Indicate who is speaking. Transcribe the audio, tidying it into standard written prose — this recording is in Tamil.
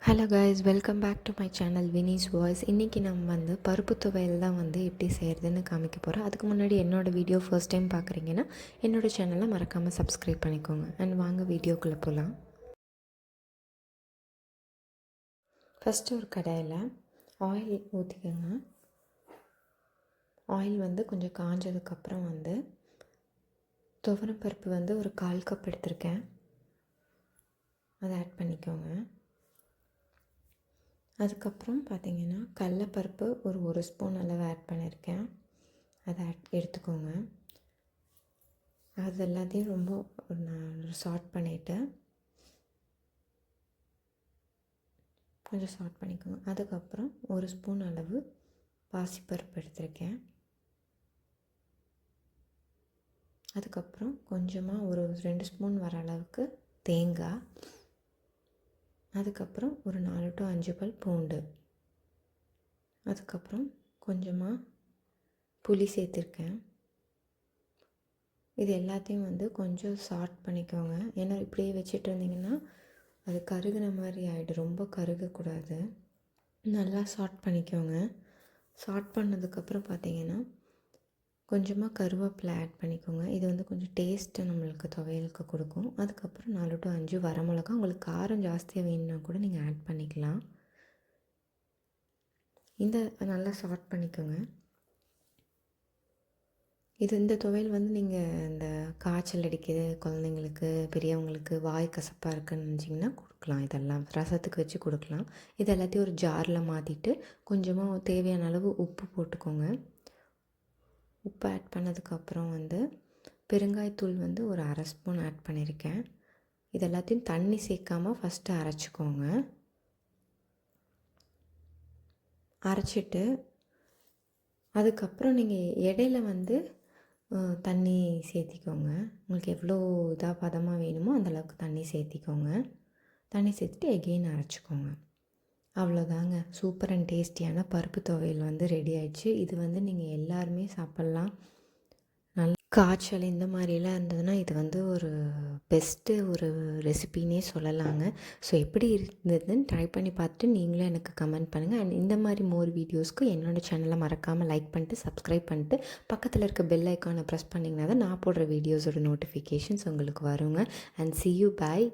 Speaker 1: Hello guys, welcome back to my channel Vini's voice. இன்றைக்கி நம்ம வந்து பருப்பு துவையல் தான் வந்து எப்படி செய்கிறதுன்னு காமிக்க போகிறோம். அதுக்கு முன்னாடி என்னோடய வீடியோ ஃபர்ஸ்ட் டைம் பார்க்குறீங்கன்னா என்னோடய சேனலை மறக்காமல் சப்ஸ்கிரைப் பண்ணிக்கோங்க. அண்ட் வாங்க வீடியோக்குள்ளே போகலாம். ஃபஸ்ட்டு ஒரு கடாயில் ஆயில் ஊற்றிக்கோங்க. ஆயில் வந்து கொஞ்சம் காஞ்சதுக்கப்புறம் வந்து துவரம்பருப்பு வந்து ஒரு 1/4 கப் எடுத்திருக்கேன், அதை ஆட் பண்ணிக்கோங்க. அதுக்கப்புறம் பார்த்திங்கன்னா கடலப்பருப்பு ஒரு ஸ்பூன் அளவு ஆட் பண்ணியிருக்கேன், அதை எடுத்துக்கோங்க. அது எல்லாத்தையும் ரொம்ப சார்ட் பண்ணிவிட்டு கொஞ்சம் சார்ட் பண்ணிக்கோங்க. அதுக்கப்புறம் 1 ஸ்பூன் அளவு பாசிப்பருப்பு எடுத்திருக்கேன். அதுக்கப்புறம் கொஞ்சமாக ஒரு 2 ஸ்பூன் வர அளவுக்கு தேங்காய். அதுக்கப்புறம் ஒரு 4 to 5 பல் பூண்டு. அதுக்கப்புறம் கொஞ்சமாக புளி சேர்த்துருக்கேன். இது எல்லாத்தையும் வந்து கொஞ்சம் சார்ட் பண்ணிக்கோங்க. ஏன்னா இப்படியே வச்சுட்டு இருந்தீங்கன்னா அது கருகுன மாதிரி ஆகிடும், ரொம்ப கருகக்கூடாது. நல்லா சார்ட் பண்ணிக்கோங்க. சார்ட் பண்ணதுக்கப்புறம் பார்த்தீங்கன்னா கொஞ்சமாக கருவேப்பிலை ஆட் பண்ணிக்கோங்க. இது வந்து கொஞ்சம் டேஸ்ட்டு நம்மளுக்கு துவையலுக்கு கொடுக்கும். அதுக்கப்புறம் 4 to 5 வரமிளகா. உங்களுக்கு காரம் ஜாஸ்தியாக வேணும்னா கூட நீங்கள் ஆட் பண்ணிக்கலாம். இந்த நல்லா சார்ட் பண்ணிக்கோங்க. இந்த துவையல் வந்து நீங்கள் இந்த காய்ச்சல் அடிக்குது குழந்தைங்களுக்கு, பெரியவங்களுக்கு, வாய் கசப்பாக இருக்குதுன்னு நினச்சிங்கன்னா கொடுக்கலாம். இதெல்லாம் ரசத்துக்கு வச்சு கொடுக்கலாம். இது எல்லாத்தையும் ஒரு ஜாரில் மாற்றிட்டு கொஞ்சமாக தேவையான அளவு உப்பு போட்டுக்கோங்க. உப்பு ஆட் பண்ணதுக்கப்புறம் வந்து பெருங்காயத்தூள் வந்து ஒரு 1/2 ஸ்பூன் ஆட் பண்ணியிருக்கேன். இது எல்லாத்தையும் தண்ணி சேர்க்காமல் ஃபஸ்ட்டு அரைச்சிக்கோங்க. அரைச்சிட்டு அதுக்கப்புறம் நீங்கள் இடையில வந்து தண்ணி சேர்த்திக்கோங்க. உங்களுக்கு எவ்வளோ பதமாக வேணுமோ அந்தளவுக்கு தண்ணி சேர்த்திக்கோங்க. தண்ணி சேர்த்துட்டு எகெயின் அரைச்சிக்கோங்க. அவ்வளோதாங்க, சூப்பர் அண்ட் டேஸ்டியான பருப்பு துவையல் வந்து ரெடி ஆயிடுச்சு. இது வந்து நீங்கள் எல்லாருமே சாப்பிட்லாம். காய்ச்சல் இந்த மாதிரிலாம் இருந்ததுன்னா இது வந்து ஒரு பெஸ்ட்டு ஒரு ரெசிபின்னே சொல்லலாங்க. ஸோ எப்படி இருந்ததுன்னு ட்ரை பண்ணி பார்த்துட்டு நீங்களும் எனக்கு கமெண்ட் பண்ணுங்கள். அண்ட் இந்த மாதிரி மோர் வீடியோஸ்க்கு என்னோடய சேனலை மறக்காமல் லைக் பண்ணிட்டு சப்ஸ்கிரைப் பண்ணிட்டு பக்கத்தில் இருக்க பெல் ஐக்கானை ப்ரெஸ் பண்ணிங்கன்னா தான் நான் போடுற வீடியோஸோட நோட்டிஃபிகேஷன்ஸ் உங்களுக்கு வருங்க. And see you, bye.